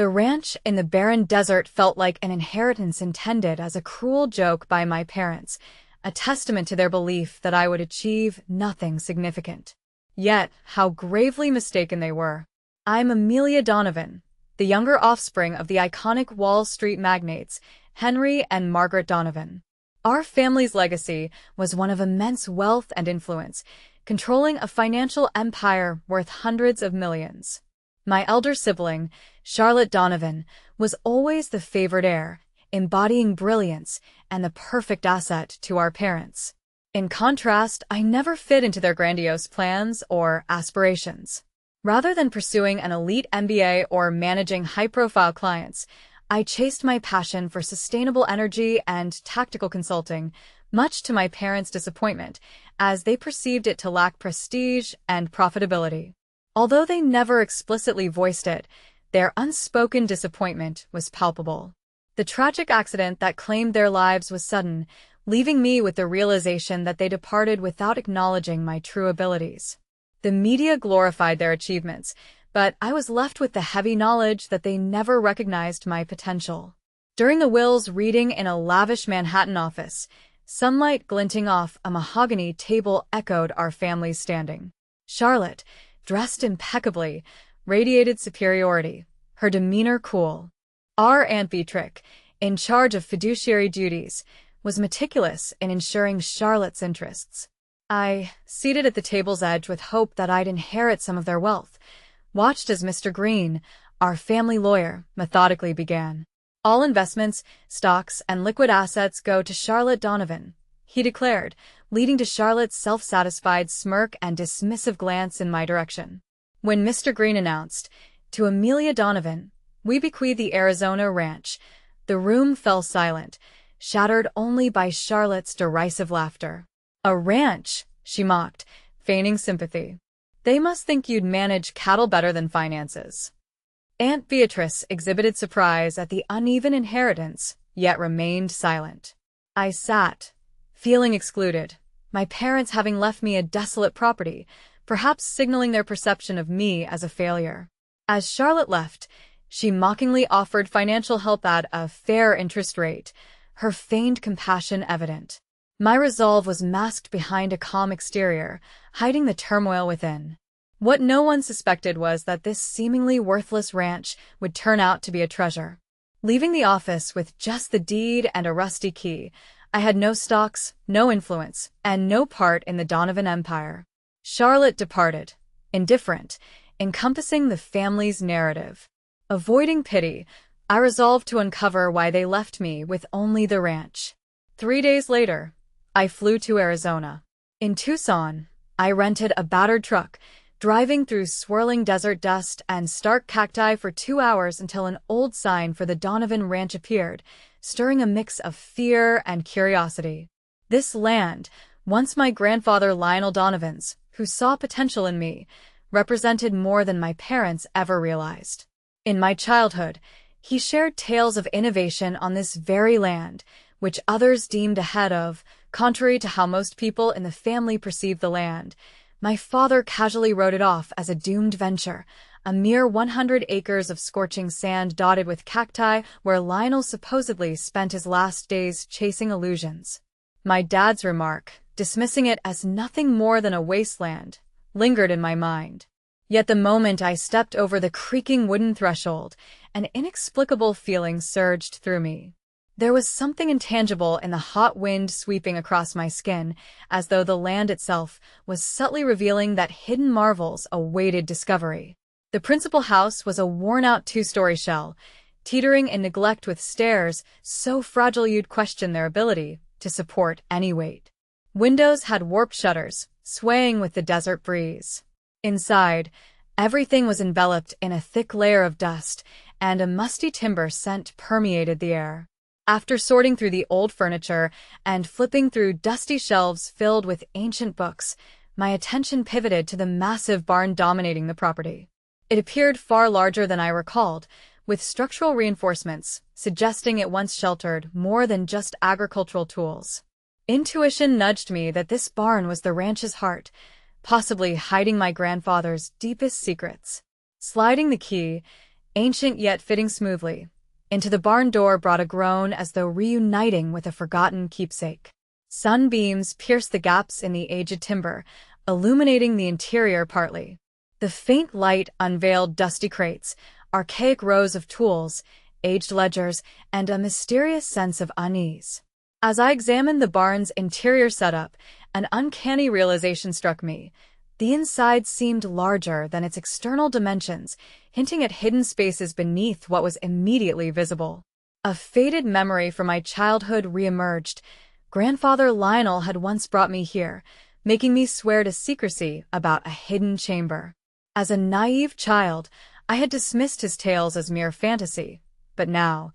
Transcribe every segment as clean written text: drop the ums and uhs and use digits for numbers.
The ranch in the barren desert felt like an inheritance intended as a cruel joke by my parents, a testament to their belief that I would achieve nothing significant. Yet, how gravely mistaken they were. I'm Amilia Donovan, the younger offspring of the iconic Wall Street magnates, Henry and Margaret Donovan. Our family's legacy was one of immense wealth and influence, controlling a financial empire worth hundreds of millions. My elder sibling, Charlotte Donovan, was always the favored heir, embodying brilliance and the perfect asset to our parents. In contrast, I never fit into their grandiose plans or aspirations. Rather than pursuing an elite MBA or managing high-profile clients, I chased my passion for sustainable energy and tactical consulting, much to my parents' disappointment, as they perceived it to lack prestige and profitability. Although they never explicitly voiced it, their unspoken disappointment was palpable. The tragic accident that claimed their lives was sudden, leaving me with the realization that they departed without acknowledging my true abilities. The media glorified their achievements, but I was left with the heavy knowledge that they never recognized my potential. During the will's reading in a lavish Manhattan office, sunlight glinting off a mahogany table echoed our family's standing. Charlotte, dressed impeccably, radiated superiority, her demeanor cool. Our Aunt Beatrix, in charge of fiduciary duties, was meticulous in ensuring Charlotte's interests. I, seated at the table's edge with hope that I'd inherit some of their wealth, watched as Mr. Green, our family lawyer, methodically began. All investments, stocks, and liquid assets go to Charlotte Donovan, he declared, leading to Charlotte's self-satisfied smirk and dismissive glance in my direction. When Mr. Green announced, "To Amilia Donovan, we bequeath the Arizona ranch," the room fell silent, shattered only by Charlotte's derisive laughter. "A ranch," she mocked, feigning sympathy. "They must think you'd manage cattle better than finances." Aunt Beatrice exhibited surprise at the uneven inheritance, yet remained silent. I sat, feeling excluded, my parents having left me a desolate property, perhaps signaling their perception of me as a failure. As Charlotte left, she mockingly offered financial help at a fair interest rate, her feigned compassion evident. My resolve was masked behind a calm exterior, hiding the turmoil within. What no one suspected was that this seemingly worthless ranch would turn out to be a treasure. Leaving the office with just the deed and a rusty key, I had no stocks, no influence, and no part in the Donovan empire. Charlotte departed, indifferent, encompassing the family's narrative. Avoiding pity, I resolved to uncover why they left me with only the ranch. 3 days later, I flew to Arizona. In Tucson, I rented a battered truck, driving through swirling desert dust and stark cacti for 2 hours until an old sign for the Donovan Ranch appeared, stirring a mix of fear and curiosity. This land, once my grandfather Lionel Donovan's, who saw potential in me, represented more than my parents ever realized. In my childhood, he shared tales of innovation on this very land, which others deemed ahead of, contrary to how most people in the family perceived the land. My father casually wrote it off as a doomed venture, a mere 100 acres of scorching sand dotted with cacti where Lionel supposedly spent his last days chasing illusions. My dad's remark, dismissing it as nothing more than a wasteland, lingered in my mind. Yet the moment I stepped over the creaking wooden threshold, an inexplicable feeling surged through me. There was something intangible in the hot wind sweeping across my skin, as though the land itself was subtly revealing that hidden marvels awaited discovery. The principal house was a worn-out 2-story shell, teetering in neglect with stairs so fragile you'd question their ability to support any weight. Windows had warped shutters, swaying with the desert breeze. Inside, everything was enveloped in a thick layer of dust, and a musty timber scent permeated the air. After sorting through the old furniture and flipping through dusty shelves filled with ancient books, my attention pivoted to the massive barn dominating the property. It appeared far larger than I recalled, with structural reinforcements suggesting it once sheltered more than just agricultural tools. Intuition nudged me that this barn was the ranch's heart, possibly hiding my grandfather's deepest secrets. Sliding the key, ancient yet fitting smoothly. Into the barn door brought a groan as though reuniting with a forgotten keepsake. Sunbeams pierced the gaps in the aged timber, illuminating the interior partly. The faint light unveiled dusty crates, archaic rows of tools, aged ledgers, and a mysterious sense of unease. As I examined the barn's interior setup, an uncanny realization struck me. The inside seemed larger than its external dimensions, hinting at hidden spaces beneath what was immediately visible. A faded memory from my childhood reemerged. Grandfather Lionel had once brought me here, making me swear to secrecy about a hidden chamber. As a naive child, I had dismissed his tales as mere fantasy, but now,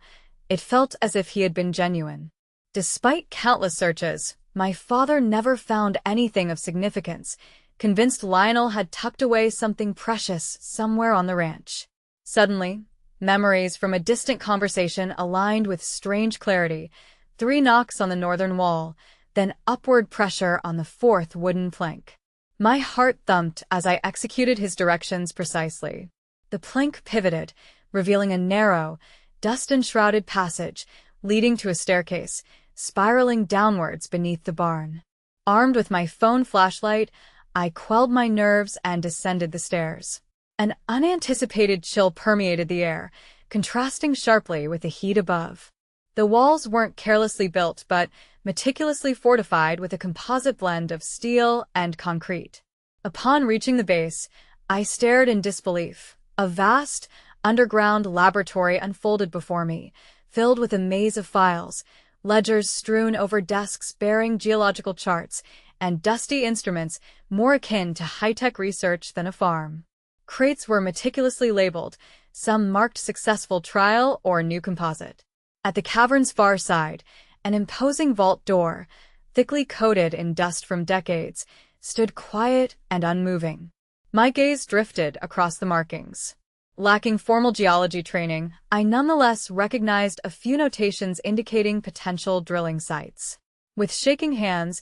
it felt as if he had been genuine. Despite countless searches, my father never found anything of significance, convinced Lionel had tucked away something precious somewhere on the ranch. Suddenly, memories from a distant conversation aligned with strange clarity. 3 knocks on the northern wall, then upward pressure on the 4th wooden plank. My heart thumped as I executed his directions precisely. The plank pivoted, revealing a narrow, dust-enshrouded passage leading to a staircase, spiraling downwards beneath the barn. Armed with my phone flashlight, I quelled my nerves and descended the stairs. An unanticipated chill permeated the air, contrasting sharply with the heat above. The walls weren't carelessly built, but meticulously fortified with a composite blend of steel and concrete. Upon reaching the base, I stared in disbelief. A vast, underground laboratory unfolded before me, filled with a maze of files, ledgers strewn over desks bearing geological charts, and dusty instruments more akin to high-tech research than a farm. Crates were meticulously labeled, some marked successful trial or new composite. At the cavern's far side, an imposing vault door, thickly coated in dust from decades, stood quiet and unmoving. My gaze drifted across the markings. Lacking formal geology training, I nonetheless recognized a few notations indicating potential drilling sites. With shaking hands,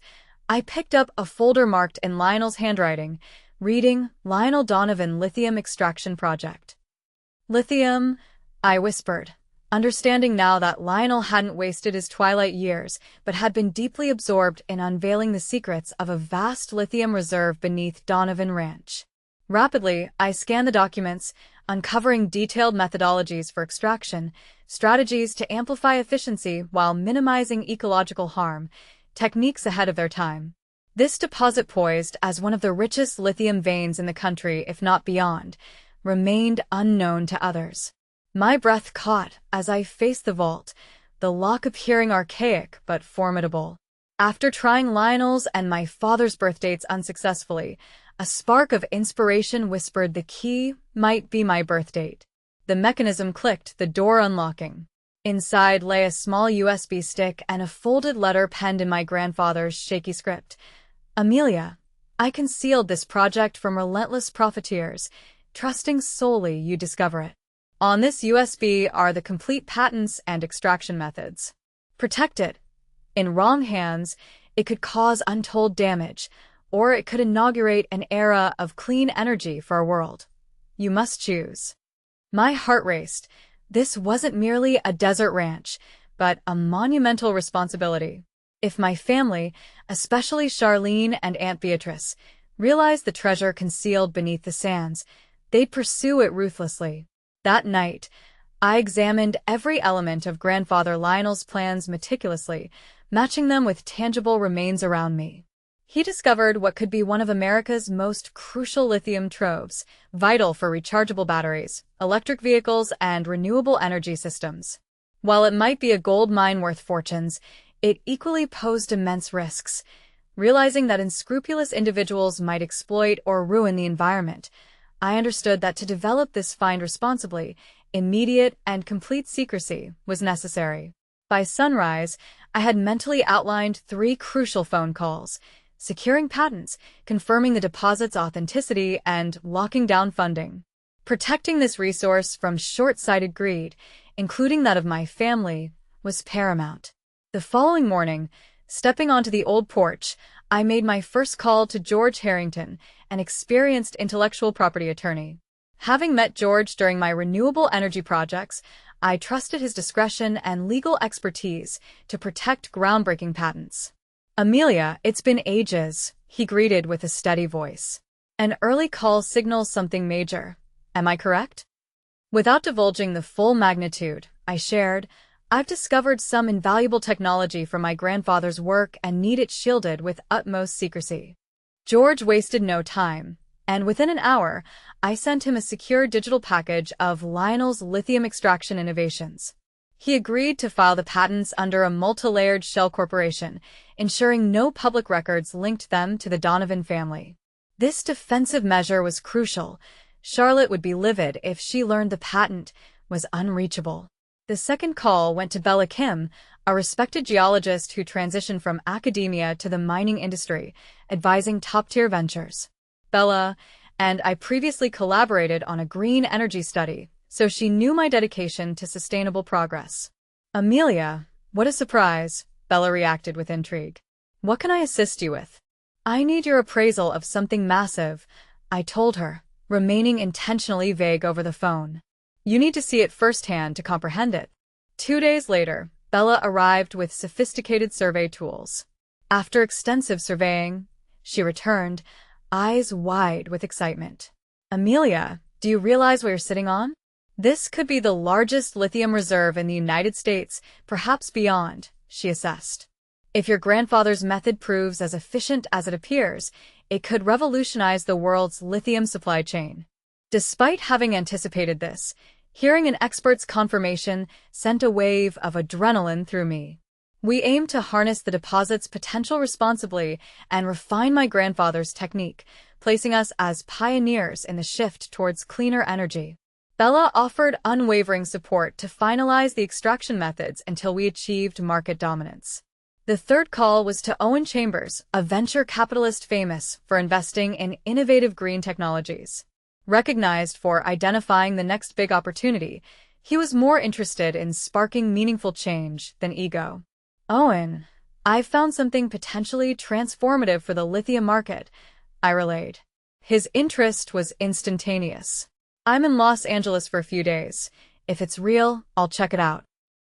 I picked up a folder marked in Lionel's handwriting, reading Lionel Donovan Lithium Extraction Project. Lithium, I whispered, understanding now that Lionel hadn't wasted his twilight years, but had been deeply absorbed in unveiling the secrets of a vast lithium reserve beneath Donovan Ranch. Rapidly, I scanned the documents, uncovering detailed methodologies for extraction, strategies to amplify efficiency while minimizing ecological harm, techniques ahead of their time. This deposit, poised as one of the richest lithium veins in the country, if not beyond, remained unknown to others. My breath caught as I faced the vault, the lock appearing archaic but formidable. After trying Lionel's and my father's birth dates unsuccessfully, a spark of inspiration whispered the key might be my birth date. The mechanism clicked, the door unlocking. Inside lay a small USB stick and a folded letter penned in my grandfather's shaky script. Amelia, I concealed this project from relentless profiteers, trusting solely you discover it. On this USB are the complete patents and extraction methods. Protect it. In wrong hands, it could cause untold damage, or it could inaugurate an era of clean energy for our world. You must choose. My heart raced. This wasn't merely a desert ranch, but a monumental responsibility. If my family, especially Charlene and Aunt Beatrice, realized the treasure concealed beneath the sands, they'd pursue it ruthlessly. That night, I examined every element of Grandfather Lionel's plans meticulously, matching them with tangible remains around me. He discovered what could be one of America's most crucial lithium troves, vital for rechargeable batteries, electric vehicles, and renewable energy systems. While it might be a gold mine worth fortunes, it equally posed immense risks. Realizing that unscrupulous individuals might exploit or ruin the environment, I understood that to develop this find responsibly, immediate and complete secrecy was necessary. By sunrise, I had mentally outlined 3 crucial phone calls: securing patents, confirming the deposit's authenticity, and locking down funding. Protecting this resource from short-sighted greed, including that of my family, was paramount. The following morning, stepping onto the old porch, I made my first call to George Harrington, an experienced intellectual property attorney. Having met George during my renewable energy projects, I trusted his discretion and legal expertise to protect groundbreaking patents. "Amilia, it's been ages," he greeted with a steady voice. "An early call signals something major. Am I correct?" Without divulging the full magnitude, I shared, "I've discovered some invaluable technology from my grandfather's work and need it shielded with utmost secrecy." George wasted no time, and within an hour, I sent him a secure digital package of Lionel's lithium extraction innovations. He agreed to file the patents under a multi-layered shell corporation, ensuring no public records linked them to the Donovan family. This defensive measure was crucial. Charlotte would be livid if she learned the patent was unreachable. The second call went to Bella Kim, a respected geologist who transitioned from academia to the mining industry, advising top-tier ventures. Bella and I previously collaborated on a green energy study, so she knew my dedication to sustainable progress. "Amilia, what a surprise," Bella reacted with intrigue. "What can I assist you with?" "I need your appraisal of something massive," I told her, remaining intentionally vague over the phone. "You need to see it firsthand to comprehend it." 2 days later, Bella arrived with sophisticated survey tools. After extensive surveying, she returned, eyes wide with excitement. "Amilia, do you realize what you're sitting on? This could be the largest lithium reserve in the United States, perhaps beyond," she assessed. "If your grandfather's method proves as efficient as it appears, it could revolutionize the world's lithium supply chain." Despite having anticipated this, hearing an expert's confirmation sent a wave of adrenaline through me. We aimed to harness the deposit's potential responsibly and refine my grandfather's technique, placing us as pioneers in the shift towards cleaner energy. Bella offered unwavering support to finalize the extraction methods until we achieved market dominance. The third call was to Owen Chambers, a venture capitalist famous for investing in innovative green technologies. Recognized for identifying the next big opportunity, he was more interested in sparking meaningful change than ego. "Owen, I've found something potentially transformative for the lithium market," I relayed. His interest was instantaneous. "I'm in Los Angeles for a few days. If it's real, I'll check it out."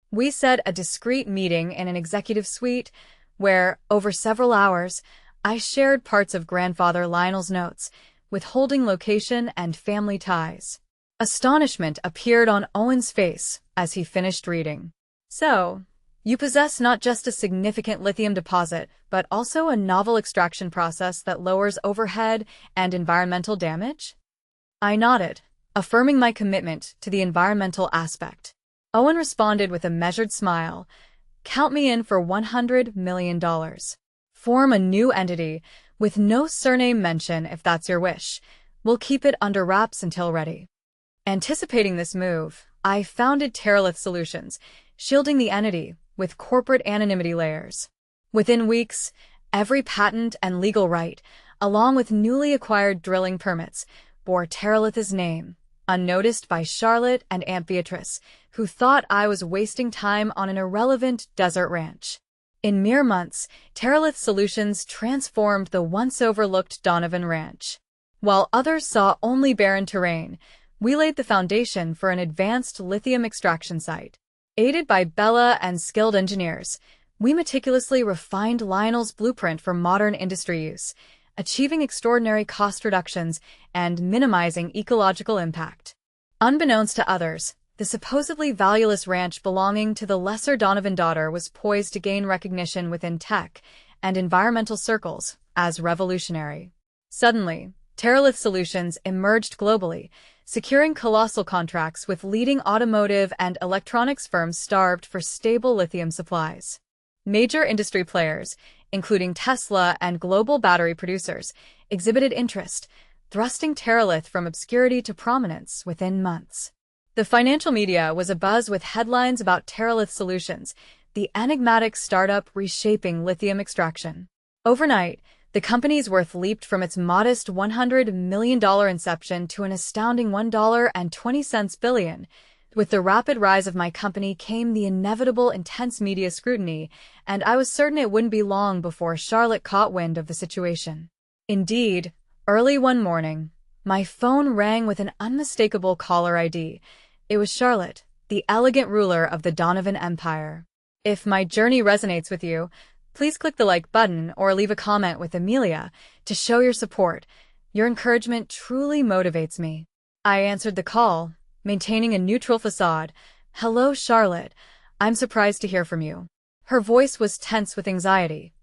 We set a discreet meeting in an executive suite where, over several hours, I shared parts of grandfather Lionel's notes, withholding location and family ties. Astonishment appeared on Owen's face as he finished reading. "So, you possess not just a significant lithium deposit, but also a novel extraction process that lowers overhead and environmental damage?" I nodded, affirming my commitment to the environmental aspect. Owen responded with a measured smile. "Count me in for $100 million. Form a new entity, with no surname mention if that's your wish. We'll keep it under wraps until ready." Anticipating this move, I founded Terralith Solutions, shielding the entity with corporate anonymity layers. Within weeks, every patent and legal right, along with newly acquired drilling permits, bore Terralith's name, unnoticed by Charlotte and Aunt Beatrice, who thought I was wasting time on an irrelevant desert ranch. In mere months, Terralith Solutions transformed the once-overlooked Donovan Ranch. While others saw only barren terrain, we laid the foundation for an advanced lithium extraction site. Aided by Bella and skilled engineers, we meticulously refined Lionel's blueprint for modern industry use, achieving extraordinary cost reductions and minimizing ecological impact. Unbeknownst to others, the supposedly valueless ranch belonging to the lesser Donovan daughter was poised to gain recognition within tech and environmental circles as revolutionary. Suddenly, Terralith Solutions emerged globally, securing colossal contracts with leading automotive and electronics firms starved for stable lithium supplies. Major industry players, including Tesla and global battery producers, exhibited interest, thrusting Terralith from obscurity to prominence within months. The financial media was abuzz with headlines about Terralith Solutions, the enigmatic startup reshaping lithium extraction. Overnight, the company's worth leaped from its modest $100 million inception to an astounding $1.20 billion. With the rapid rise of my company came the inevitable intense media scrutiny, and I was certain it wouldn't be long before Charlotte caught wind of the situation. Indeed, early one morning, My phone rang with an unmistakable caller ID. It was Charlotte, the elegant ruler of the Donovan Empire. If my journey resonates with you, please click the like button or leave a comment with Amilia to show your support. Your encouragement truly motivates me. I answered the call, maintaining a neutral facade. Hello, Charlotte. I'm surprised to hear from you. Her voice was tense with anxiety.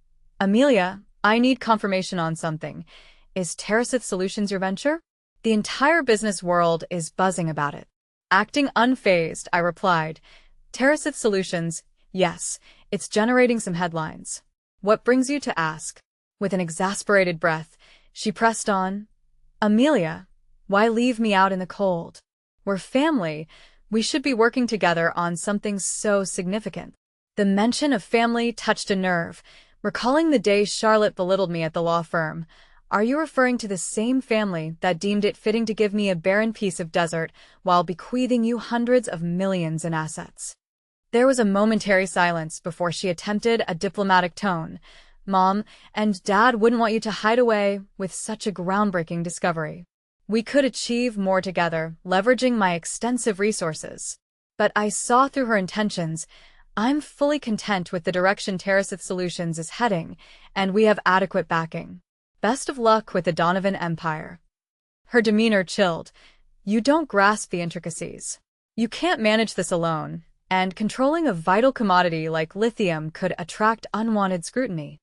Amilia, I need confirmation on something. Is Terracith Solutions your venture? The entire business world is buzzing about it. Acting unfazed, I replied, Terracith Solutions, yes, it's generating some headlines. What brings you to ask? With an exasperated breath, she pressed on. Amilia, why leave me out in the cold? We're family. We should be working together on something so significant. The mention of family touched a nerve, recalling the day Charlotte belittled me at the law firm. Are you referring to the same family that deemed it fitting to give me a barren piece of desert while bequeathing you hundreds of millions in assets? There was a momentary silence before she attempted a diplomatic tone. Mom and Dad wouldn't want you to hide away with such a groundbreaking discovery. We could achieve more together, leveraging my extensive resources. But I saw through her intentions. I'm fully content with the direction Terracith Solutions is heading, and we have adequate backing. Best of luck with the Donovan Empire. Her demeanor chilled. You don't grasp the intricacies. You can't manage this alone, and controlling a vital commodity like lithium could attract unwanted scrutiny.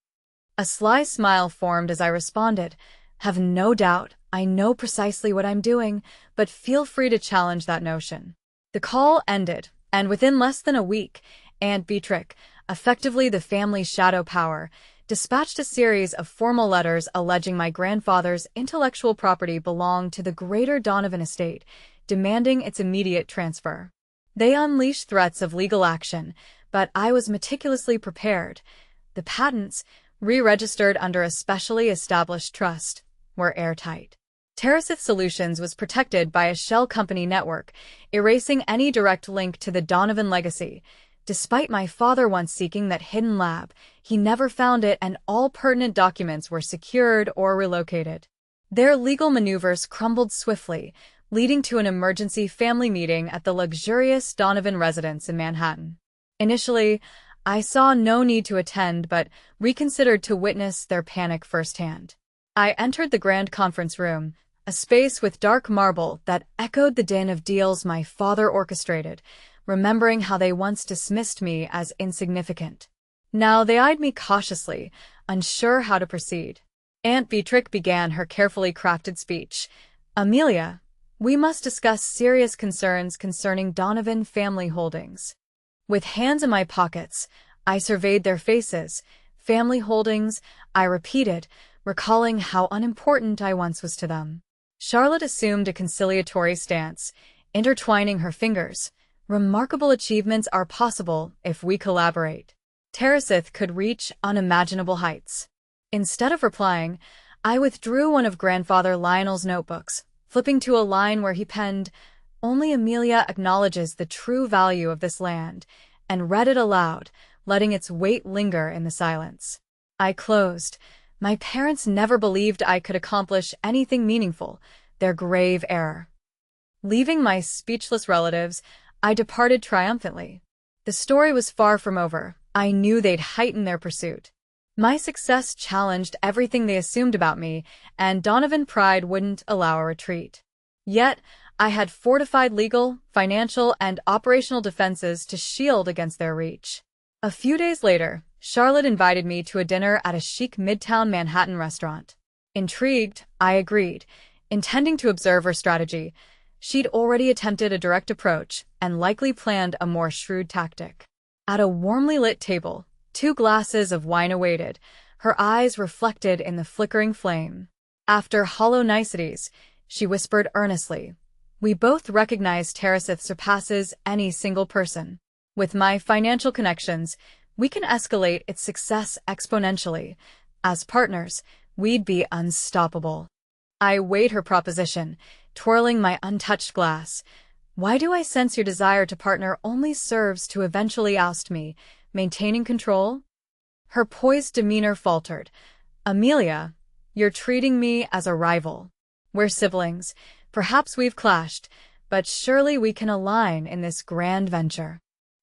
A sly smile formed as I responded. Have no doubt, I know precisely what I'm doing, but feel free to challenge that notion. The call ended, and within less than a week, Aunt Beatrix, effectively the family's shadow power, dispatched a series of formal letters alleging my grandfather's intellectual property belonged to the greater Donovan estate, demanding its immediate transfer. They unleashed threats of legal action, but I was meticulously prepared. The patents, re-registered under a specially established trust, were airtight. Terracith Solutions was protected by a shell company network, erasing any direct link to the Donovan legacy. Despite my father once seeking that hidden lab, he never found it, and all pertinent documents were secured or relocated. Their legal maneuvers crumbled swiftly, leading to an emergency family meeting at the luxurious Donovan residence in Manhattan. Initially, I saw no need to attend but reconsidered to witness their panic firsthand. I entered the grand conference room, a space with dark marble that echoed the din of deals my father orchestrated, remembering how they once dismissed me as insignificant. Now they eyed me cautiously, unsure how to proceed. Aunt Beatrix began her carefully crafted speech. Amilia, we must discuss serious concerns concerning Donovan family holdings. With hands in my pockets, I surveyed their faces. Family holdings, I repeated, recalling how unimportant I once was to them. Charlotte assumed a conciliatory stance, intertwining her fingers. Remarkable achievements are possible if we collaborate. Terracith could reach unimaginable heights. Instead of replying, I withdrew one of Grandfather Lionel's notebooks, flipping to a line where he penned, Only Amilia acknowledges the true value of this land, and read it aloud, letting its weight linger in the silence. I closed. My parents never believed I could accomplish anything meaningful, their grave error. Leaving my speechless relatives, I departed triumphantly. The story was far from over. I knew they'd heighten their pursuit. My success challenged everything they assumed about me, and Donovan pride wouldn't allow a retreat. Yet, I had fortified legal, financial, and operational defenses to shield against their reach. A few days later, Charlotte invited me to a dinner at a chic midtown Manhattan restaurant. Intrigued, I agreed, intending to observe her strategy. She'd already attempted a direct approach and likely planned a more shrewd tactic. At a warmly lit table, 2 glasses of wine awaited, her eyes reflected in the flickering flame. After hollow niceties, she whispered earnestly, We both recognize Terracith surpasses any single person. With my financial connections, we can escalate its success exponentially. As partners, we'd be unstoppable. I weighed her proposition, twirling my untouched glass. Why do I sense your desire to partner only serves to eventually oust me, maintaining control? Her poised demeanor faltered. Amilia, you're treating me as a rival. We're siblings. Perhaps we've clashed, but surely we can align in this grand venture.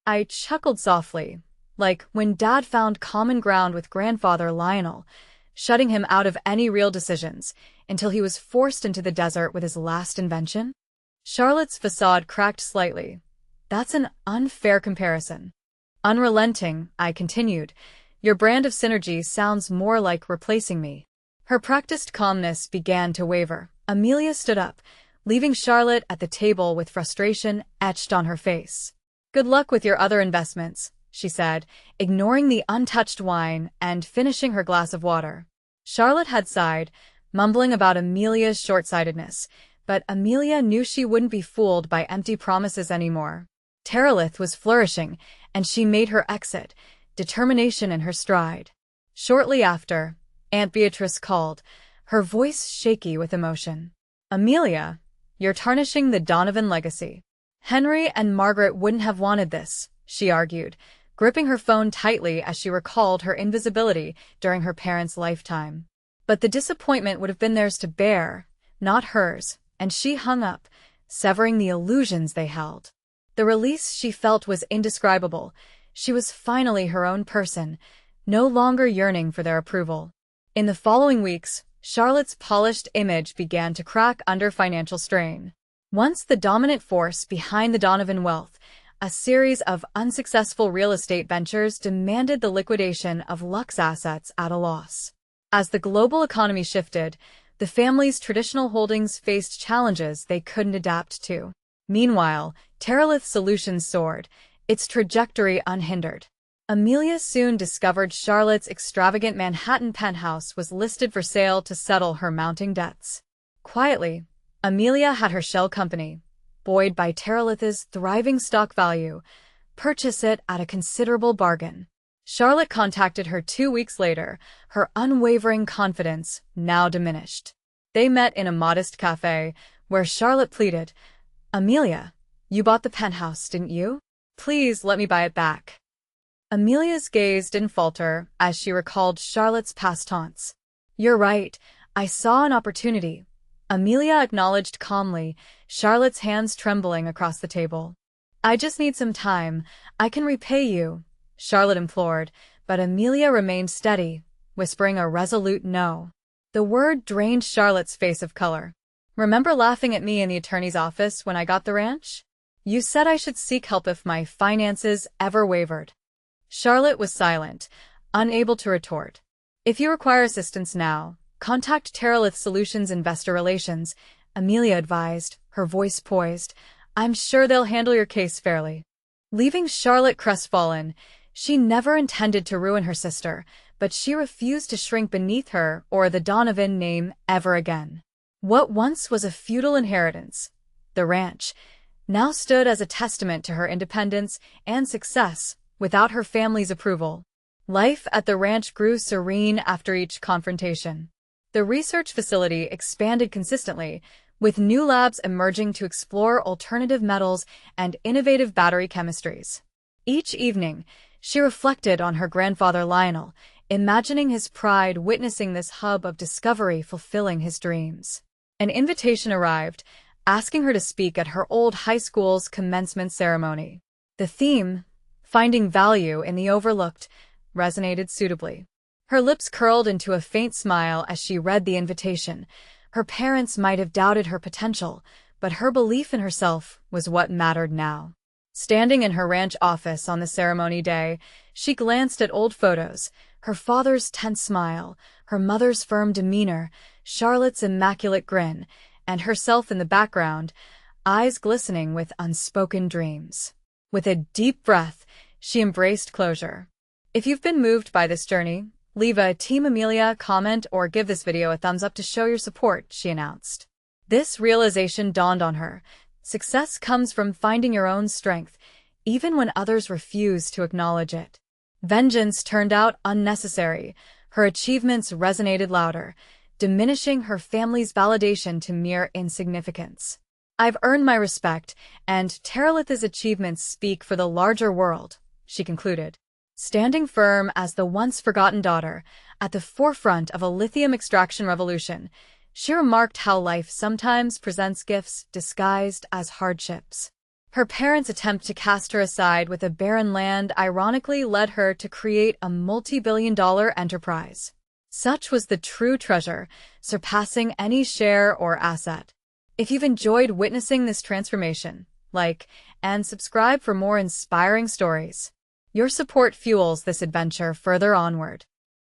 I chuckled softly, like when Dad found common ground with grandfather Lionel, shutting him out of any real decisions until he was forced into the desert with his last invention. Charlotte's facade cracked slightly. That's an unfair comparison. Unrelenting, I continued, your brand of synergy sounds more like replacing me. Her practiced calmness began to waver. Amilia stood up, leaving Charlotte at the table with frustration etched on her face. Good luck with your other investments, she said, ignoring the untouched wine and finishing her glass of water. Charlotte had sighed, mumbling about Amelia's short-sightedness, but Amilia knew she wouldn't be fooled by empty promises anymore. Terelith was flourishing, and she made her exit, determination in her stride. Shortly after, Aunt Beatrice called, her voice shaky with emotion. Amilia, you're tarnishing the Donovan legacy. Henry and Margaret wouldn't have wanted this, she argued, gripping her phone tightly as she recalled her invisibility during her parents' lifetime. But the disappointment would have been theirs to bear, not hers, and she hung up, severing the illusions they held. The release she felt was indescribable. She was finally her own person, no longer yearning for their approval. In the following weeks, Charlotte's polished image began to crack under financial strain. Once the dominant force behind the Donovan wealth, a series of unsuccessful real estate ventures demanded the liquidation of Luxe assets at a loss. As the global economy shifted, the family's traditional holdings faced challenges they couldn't adapt to. Meanwhile, Terelith Solutions soared, its trajectory unhindered. Amilia soon discovered Charlotte's extravagant Manhattan penthouse was listed for sale to settle her mounting debts. Quietly, Amilia had her shell company, buoyed by Terelith's thriving stock value, purchase it at a considerable bargain. Charlotte contacted her 2 weeks later, her unwavering confidence now diminished. They met in a modest cafe, where Charlotte pleaded, Amilia, you bought the penthouse, didn't you? Please let me buy it back. Amelia's gaze didn't falter as she recalled Charlotte's past taunts. You're right, I saw an opportunity. Amilia acknowledged calmly, Charlotte's hands trembling across the table. I just need some time. I can repay you, Charlotte implored, but Amilia remained steady, whispering a resolute no. The word drained Charlotte's face of color. Remember laughing at me in the attorney's office when I got the ranch? You said I should seek help if my finances ever wavered. Charlotte was silent, unable to retort. If you require assistance now, contact Terelith Solutions Investor Relations, Amilia advised, her voice poised. I'm sure they'll handle your case fairly. Leaving Charlotte crestfallen, she never intended to ruin her sister, but she refused to shrink beneath her or the Donovan name ever again. What once was a feudal inheritance, the ranch, now stood as a testament to her independence and success without her family's approval. Life at the ranch grew serene after each confrontation. The research facility expanded consistently, with new labs emerging to explore alternative metals and innovative battery chemistries. Each evening, she reflected on her grandfather Lionel, imagining his pride witnessing this hub of discovery fulfilling his dreams. An invitation arrived, asking her to speak at her old high school's commencement ceremony. The theme, finding value in the overlooked, resonated suitably. Her lips curled into a faint smile as she read the invitation. Her parents might have doubted her potential, but her belief in herself was what mattered now. Standing in her ranch office on the ceremony day, she glanced at old photos, her father's tense smile, her mother's firm demeanor, Charlotte's immaculate grin, and herself in the background, eyes glistening with unspoken dreams. With a deep breath, she embraced closure. If you've been moved by this journey, leave a Team Amilia comment or give this video a thumbs up to show your support, she announced. This realization dawned on her. Success comes from finding your own strength, even when others refuse to acknowledge it. Vengeance turned out unnecessary. Her achievements resonated louder, diminishing her family's validation to mere insignificance. I've earned my respect, and Terelith's achievements speak for the larger world, she concluded. Standing firm as the once-forgotten daughter, at the forefront of a lithium extraction revolution, She remarked how life sometimes presents gifts disguised as hardships. Her parents' attempt to cast her aside with a barren land ironically led her to create a multi-billion-dollar enterprise. Such was the true treasure, surpassing any share or asset. If you've enjoyed witnessing this transformation, like and subscribe for more inspiring stories. Your support fuels this adventure further onward.